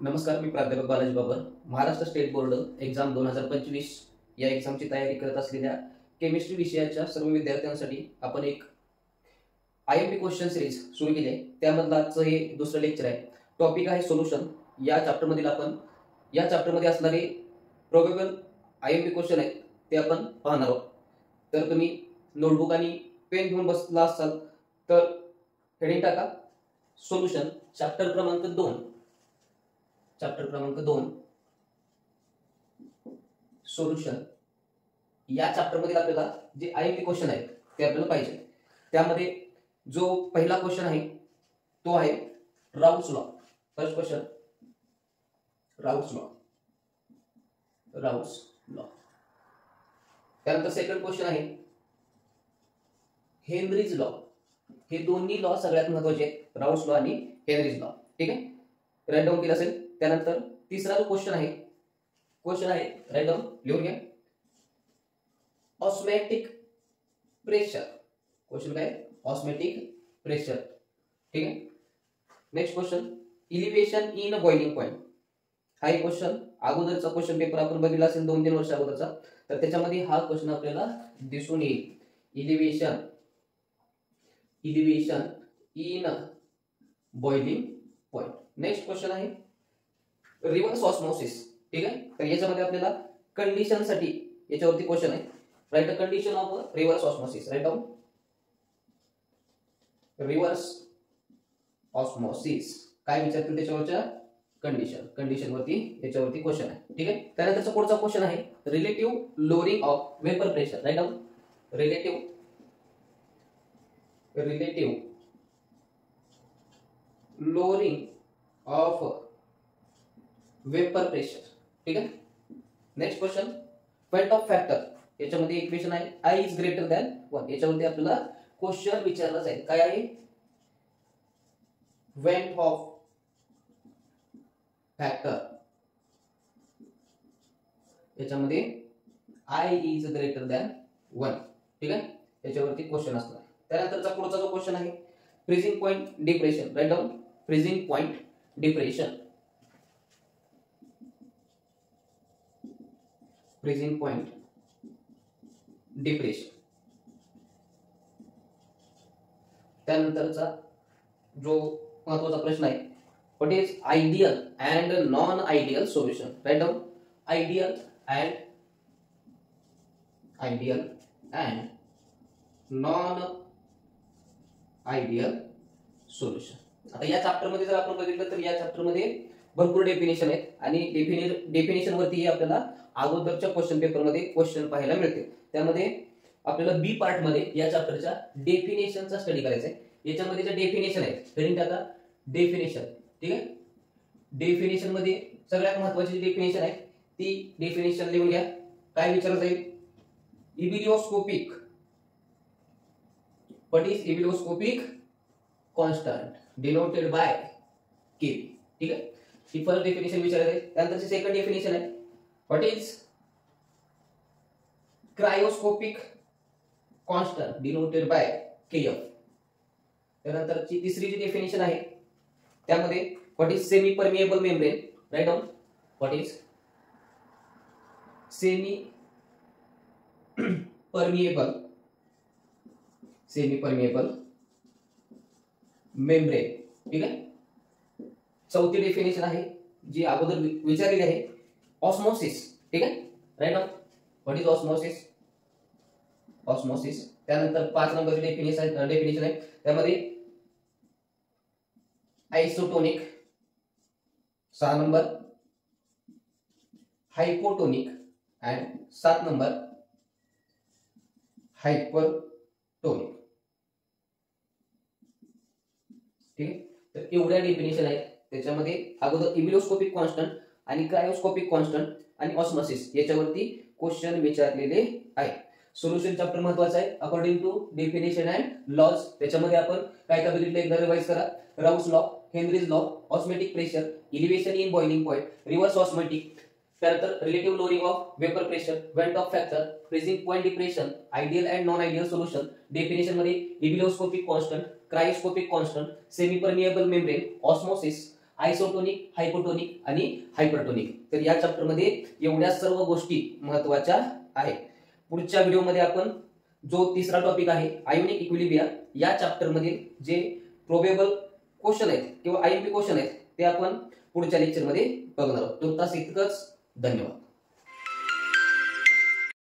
नमस्कार, मी प्राध्यापक Balaji Babar. Maharashtra state board exam 2025 या एक्झामची तयारी करत असलेल्या केमिस्ट्री विषयाच्या सर्व विद्यार्थ्यांसाठी आपण एक IMP क्वेश्चन सिरीज सुरू केली आहे. त्यामधलं आजचं हे दुसरं लेक्चर आहे. टॉपिक आहे सोल्युशन. या चॅप्टरमध्ये असणारे प्रोबेबल IMP क्वेश्चन आहेत ते आपण पाहणार आहोत. तर तुम्ही नोटबुक आणि पेन घेऊन बसला असाल तर हेडिंग टाका सोल्युशन. चॅप्टर क्रमांक 2 सोल्युशन. या चॅप्टर मध्ये आपल्याला जे IMP क्वेश्चन आहेत ते आपल्याला पाहिजे. त्यामध्ये जो पहिला क्वेश्चन आहे तो आहे Raoult's law. First question Raoult's law. त्यानंतर सेकंड क्वेश्चन आहे हेनरीज लॉ. हे दोन्ही लॉ सगळ्यात महत्त्वाचे आहेत, राउल्स लॉ आणि हेनरीज लॉ. ठीक आहे, राईट डाऊन केलं असेल. त्यानंतर तिसरा जो क्वेश्चन आहे राईट डाऊन लिहून घ्या. ऑस्मॅटिक प्रेशर. क्वेश्चन काय? ऑस्मॅटिक प्रेशर. ठीक आहे. Next question elevation in boiling point. हा एक क्वेश्चन अगोदरचा क्वेश्चन पेपर आपण बघितला असेल 2-3 वर्ष अगोदरचा, तर त्याच्यामध्ये हा क्वेश्चन आपल्याला दिसून येईल. Elevation in boiling point. Next question आहे रिव्हर्स ऑस्मोसिस. ठीक आहे, तर याच्यामध्ये आपल्याला कंडिशन साठी याच्यावरती क्वेश्चन आहे. Write the condition of reverse osmosis. Write down reverse osmosis. काय विचारतील त्याच्यावरच्या कंडिशन वरती याच्यावरती क्वेश्चन आहे. ठीक आहे. त्यानंतरचा पुढचा क्वेश्चन आहे relative lowering of vapour pressure. Write down relative lowering of vapour pressure. ठीक आहे. Next question van't Hoff factor. याच्यामध्ये इक्वेशन आहे I इज ग्रेटर दॅन 1. याच्यावरती आपल्याला क्वेश्चन विचारला जाईल. काय आहे? Van't Hoff factor. याच्यामध्ये I इज ग्रेटर दॅन 1. ठीक आहे, याच्यावरती क्वेश्चन असणार. त्यानंतरचा पुढचा जो क्वेश्चन आहे freezing point depression. Write down freezing point depression. Freezing point depression. त्यानंतरचा जो महत्त्वाचा प्रश्न आहे what is ideal and non ideal solution. Write down ideal and non ideal solution. आता या चॅप्टर मध्ये जर आपण बघितलं तर या चॅप्टर मध्ये भरपूर डेफिनेशन आहेत आणि डेफिनेशन वरती आपल्याला अगोदरच्या क्वेश्चन पेपर मध्ये क्वेश्चन पाहायला मिळते. त्यामध्ये आपल्याला बी पार्ट मध्ये या चॅप्टरच्या डेफिनेशनचा स्टडी करायचा आहे. याच्यामध्ये ज्या डेफिनेशन आहेत हेडिंग टाका डेफिनेशन. ठीक आहे, डेफिनेशन मध्ये सगळ्यात महत्त्वाची डेफिनेशन आहे ती डेफिनेशन लिहून घ्या. काय विचारलं जाईल? Ebullioscopic. What is ebullioscopic constant denoted by K. ठीक आहे, ही फर्स्ट डेफिनेशन विचारलं जाईल. त्यानंतर सेकंड डेफिनेशन आहे what is cryoscopic constant denoted by KF. त्यानंतरची तिसरी जी डेफिनेशन आहे त्यामध्ये what is semi permeable membrane. Write down what is semi permeable membrane. ठीक आहे. चौथी डेफिनेशन आहे जी अगोदर विचारलेली आहे ऑस्मोसिस. ठीक आहे, write down what is osmosis. त्यानंतर 5 नंबरची डेफिनेशन आहे त्यामध्ये isotonic. 6 number hypotonic and 7 number hypertonic. ठीक आहे, तर एवढ्या डेफिनेशन आहेत. त्याच्यामध्ये अगोदर इबिलिओस्कोपिक कॉन्स्टंट आणि क्रायोस्कोपिक कॉन्स्टंट आणि ऑस्मोसिस याच्यावरती क्वेश्चन विचारलेले आहे. सोल्युशन चॅप्टर महत्वाचा आहे according to definition and laws. त्याच्यामध्ये आपण काय काय बघितलं एकदा रिवाइज करा. Raoult's law, Henry's law, osmotic pressure, elevation in boiling point, reverse ऑस्मॅटिक, त्यानंतर relative lowering of vapour pressure, van't Hoff factor, freezing point depression, ideal and non ideal solution. Definition मध्ये ebullioscopic constant, cryoscopic constant, semi permeable membrane, osmosis, isotonic, hypotonic आणि hypertonic. तर या chapter मध्ये एवढ्या सर्व गोष्टी महत्वाच्या आहेत. पुढच्या व्हिडिओमध्ये आपण जो तिसरा टॉपिक आहे आयोनिक इक्विलिब्रिया, या चॅप्टर मधील जे प्रोबेबल क्वेश्चन आहेत किंवा आयएमपी क्वेश्चन आहेत ते आपण पुढच्या लेक्चर मध्ये बघणार आहोत. तुर्तास इतकंच. धन्यवाद.